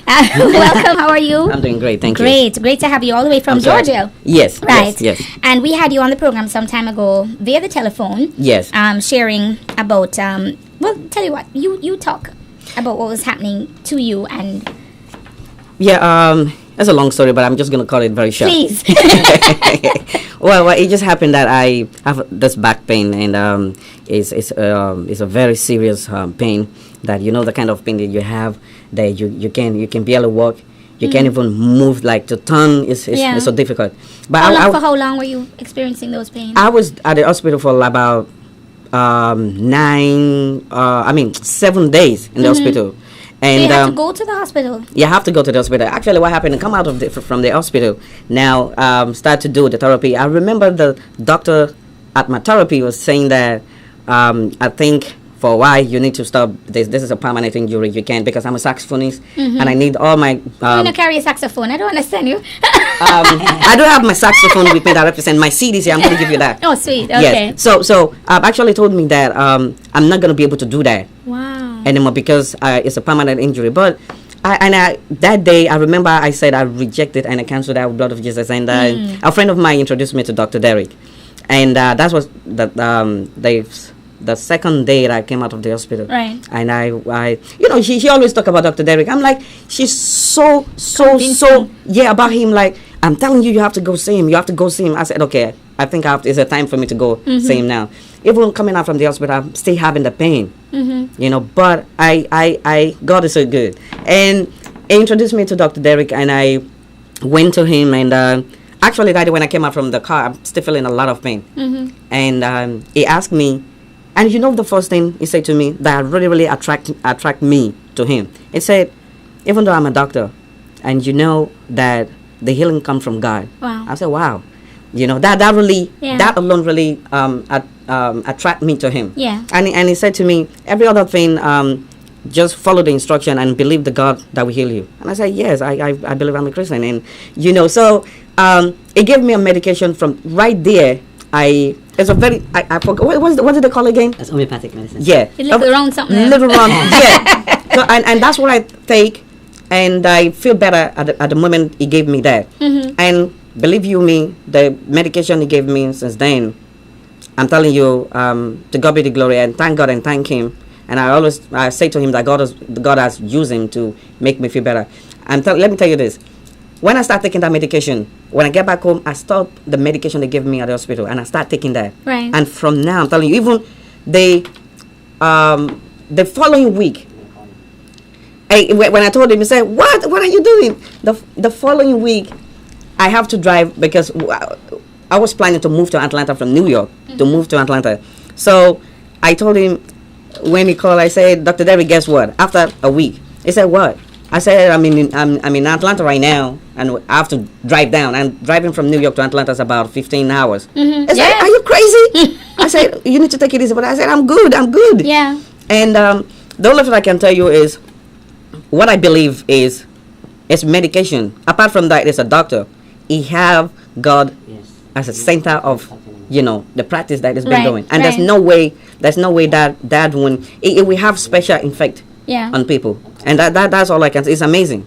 Welcome. How are you? I'm doing great, thank you. Great to have you all the way from Georgia. Yes, right. Yes. And we had you on the program some time ago via the telephone. Yes. Sharing about well, tell you what, you talk about what was happening to you and. Yeah. That's a long story, but I'm just gonna cut it very short. Please. Well, it just happened that I have this back pain, and it's a very serious pain. That the kind of pain that you have, that you can barely walk, you can't even move. Like to turn is so difficult. But for how long were you experiencing those pains? I was at the hospital for about 7 days in the hospital. And so you have to go to the hospital. You have to go to the hospital. Actually, what happened? Come out of from the hospital. Now, start to do the therapy. I remember the doctor at my therapy was saying that I think for a while you need to stop. This is a permanent injury. You can't, because I'm a saxophonist and I need all my. You don't carry a saxophone. I don't understand you. I don't have my saxophone with me that represent my CDs here. I'm going to give you that. Oh, sweet. Okay. Yes. So actually told me that I'm not going to be able to do that. Wow. Anymore, because it's a permanent injury. But that day I remember I said I rejected and I canceled that with blood of Jesus. And a friend of mine introduced me to Dr. Derek, and that was the second day that I came out of the hospital. Right. And I she always talk about Dr. Derek. I'm like, she's so about him. Like, I'm telling you, you have to go see him. You have to go see him. I said, okay, I think it's a time for me to go see him now. Even coming out from the hospital, I'm still having the pain. But I God is so good. And he introduced me to Dr. Derek, and I went to him, and actually that day when I came out from the car, I'm still feeling a lot of pain. And he asked me, and the first thing he said to me that really attract me to him. He said, even though I'm a doctor, and that the healing comes from God. Wow. I said, wow. That alone really attract me to him. Yeah. And he said to me, every other thing, just follow the instruction and believe the God that will heal you. And I said, yes, I believe I'm a Christian. And so it gave me a medication from right there. I forgot what did they call it again? That's homeopathic medicine. Yeah. Little round something. Little round. Yeah. So and that's what I take, and I feel better at the moment he gave me that. And believe you me, the medication he gave me since then, I'm telling you, to God be the glory, and thank God and thank him. And I say to him that God has used him to make me feel better. Let me tell you this. When I start taking that medication, when I get back home, I stop the medication they gave me at the hospital, and I start taking that. Right. And from now, I'm telling you, even the following week, when I told him, he said, "What are you doing?" The following week, I have to drive, because I was planning to move to Atlanta from New York, to move to Atlanta. So I told him, when he called, I said, "Dr. David, guess what?" After a week, he said, "What?" I said, I'm in Atlanta right now, and I have to drive down. And driving from New York to Atlanta is about 15 hours. He said, "Are you crazy?" I said, "You need to take it easy." But I said, I'm good. Yeah. And the only thing I can tell you is, what I believe is medication. Apart from that, it's a doctor. He have God as a center of the practice that has been going. And there's no way that one it will have special effect on people. And that's all I can say. It's amazing.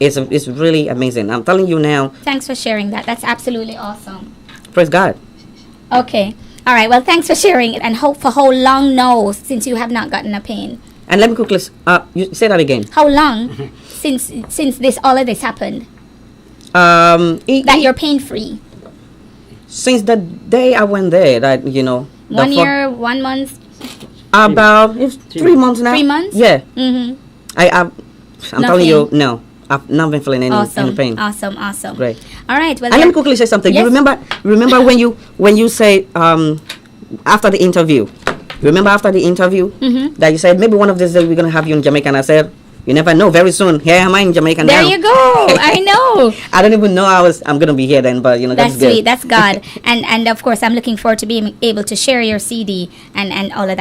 It's really amazing. I'm telling you now. Thanks for sharing that. That's absolutely awesome. Praise God. Okay. All right. Well, thanks for sharing it. And for how long now since you have not gotten a pain? And let me quickly you say that again. How long since all of this happened? That you're pain free. Since the day I went there, that 1 year, 1 month. About 3 months now. 3 months. Yeah. I'm Nothing. telling you, no, I've not been feeling any pain. Awesome. Great. All right. Well, and let me quickly say something. Yes. You remember when you say after the interview. Remember after the interview that you said maybe one of these days we're gonna have you in Jamaica, and I said, you never know. Very soon, here am I in Jamaica now. There you go. I know. I don't even know I'm gonna be here then, but that's good. Sweet. That's God. and of course, I'm looking forward to being able to share your CD and all of that.